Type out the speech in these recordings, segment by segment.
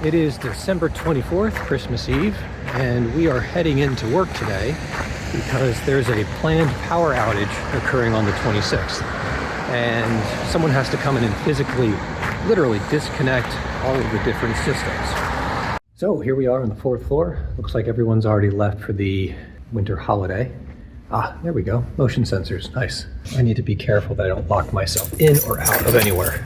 It is December 24th, Christmas Eve, and we are heading into work today because there's a planned power outage occurring on the 26th. And someone has to come in and physically, literally disconnect all of the different systems. So here we are on the 4th floor. Looks like everyone's already left for the winter holiday. Ah, there we go. Motion sensors, nice. I need to be careful that I don't lock myself in or out of anywhere.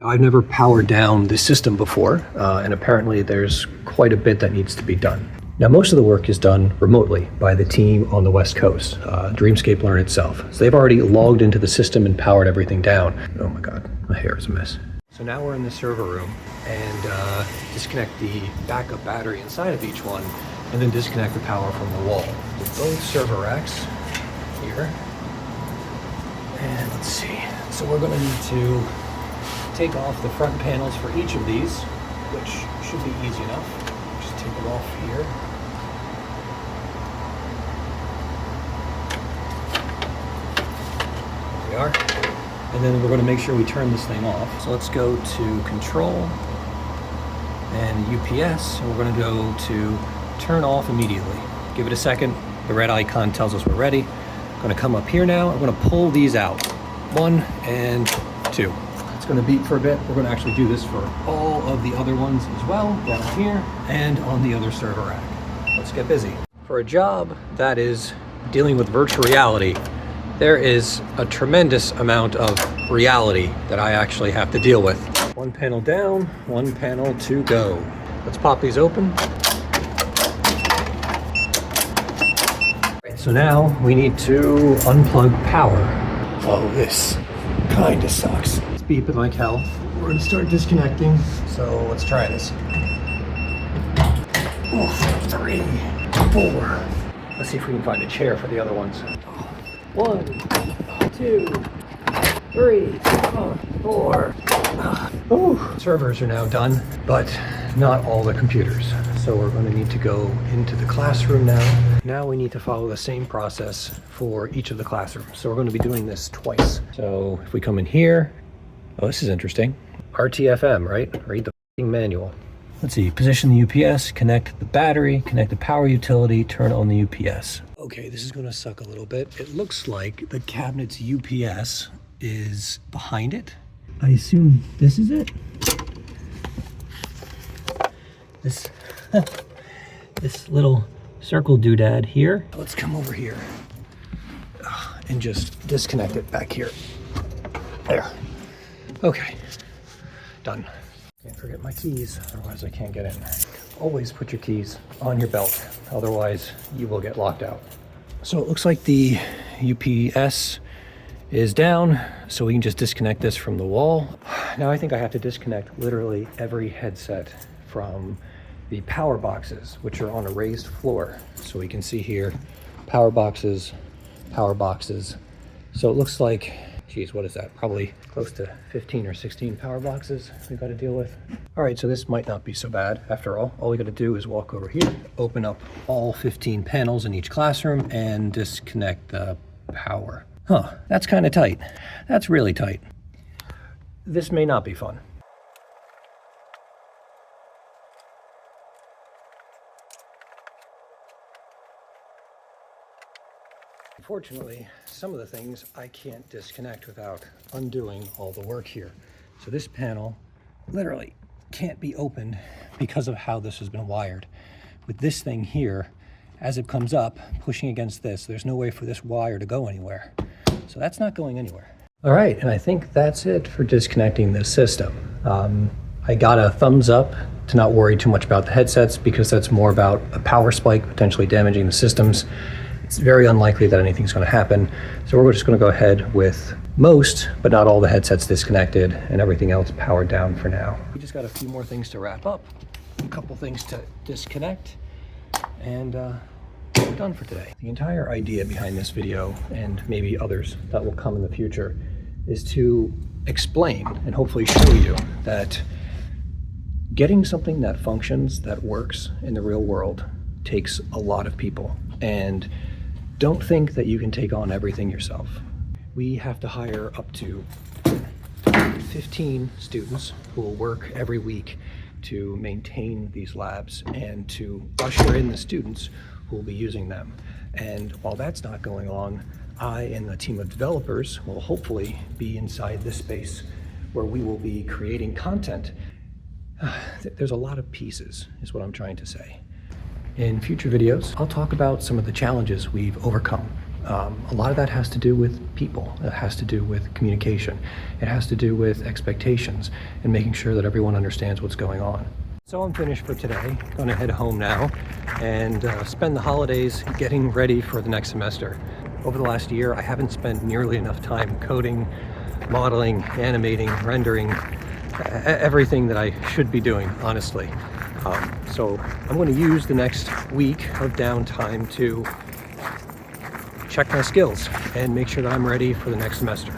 I've never powered down the system before, and apparently there's quite a bit that needs to be done. Now, most of the work is done remotely by the team on the West Coast, Dreamscape Learn itself. So they've already logged into the system and powered everything down. Oh my God, my hair is a mess. So now we're in the server room and disconnect the backup battery inside of each one, and then disconnect the power from the wall. Both server racks here. And let's see. So we're gonna need to take off the front panels for each of these, which should be easy enough. Just take it off here. There we are. And then we're going to make sure we turn this thing off. So let's go to Control and UPS, and we're going to go to Turn Off Immediately. Give it a second. The red icon tells us we're ready. I'm going to come up here now. I'm going to pull these out. 1 and 2. It's going to beep for a bit. We're going to actually do this for all of the other ones as well, down here and on the other server rack. Let's get busy. For a job that is dealing with virtual reality, there is a tremendous amount of reality that I actually have to deal with. One panel down, one panel to go. Let's pop these open. So now we need to unplug power. Oh, this kind of sucks. It's beeping like hell. We're gonna start disconnecting, so let's try this. 3, 4. Let's see if we can find a chair for the other ones. 1, 2, 3, 4. Servers are now done, but not all the computers. So we're going to need to go into the classroom now. Now we need to follow the same process for each of the classrooms. So we're going to be doing this twice. So if we come in here, oh, this is interesting. RTFM, right? Read the manual. Let's see, position the UPS, connect the battery, connect the power utility, turn on the UPS. Okay, this is gonna suck a little bit. It looks like the cabinet's UPS is behind it. I assume this is it? This little circle doodad here. Let's come over here and just disconnect it back here. There. Okay, done. Can't forget my keys, otherwise I can't get in. Always put your keys on your belt, otherwise you will get locked out. So it looks like the UPS is down, so we can just disconnect this from the wall. Now I think I have to disconnect literally every headset from the power boxes, which are on a raised floor. So we can see here, power boxes. So it looks like, geez, what is that? Probably close to 15 or 16 power boxes we've got to deal with. All right, so this might not be so bad after all. All we got to do is walk over here, open up all 15 panels in each classroom, and disconnect the power. Huh, that's kind of tight. That's really tight. This may not be fun. Unfortunately, some of the things I can't disconnect without undoing all the work here. So this panel literally can't be opened because of how this has been wired. With this thing here, as it comes up, pushing against this, there's no way for this wire to go anywhere. So that's not going anywhere. All right, and I think that's it for disconnecting this system. I got a thumbs up to not worry too much about the headsets because that's more about a power spike potentially damaging the systems. It's very unlikely that anything's going to happen. So we're just going to go ahead with most, but not all the headsets disconnected and everything else powered down for now. We just got a few more things to wrap up, a couple things to disconnect, and we're done for today. The entire idea behind this video, and maybe others that will come in the future, is to explain and hopefully show you that getting something that functions, that works in the real world takes a lot of people. And don't think that you can take on everything yourself. We have to hire up to 15 students who will work every week to maintain these labs and to usher in the students who will be using them. And while that's not going on, I and the team of developers will hopefully be inside this space where we will be creating content. There's a lot of pieces, is what I'm trying to say. In future videos, I'll talk about some of the challenges we've overcome. A lot of that has to do with people. It has to do with communication. It has to do with expectations and making sure that everyone understands what's going on. So I'm finished for today. Going to head home now and spend the holidays getting ready for the next semester. Over the last year, I haven't spent nearly enough time coding, modeling, animating, rendering, everything that I should be doing, honestly. So I'm going to use the next week of downtime to check my skills and make sure that I'm ready for the next semester.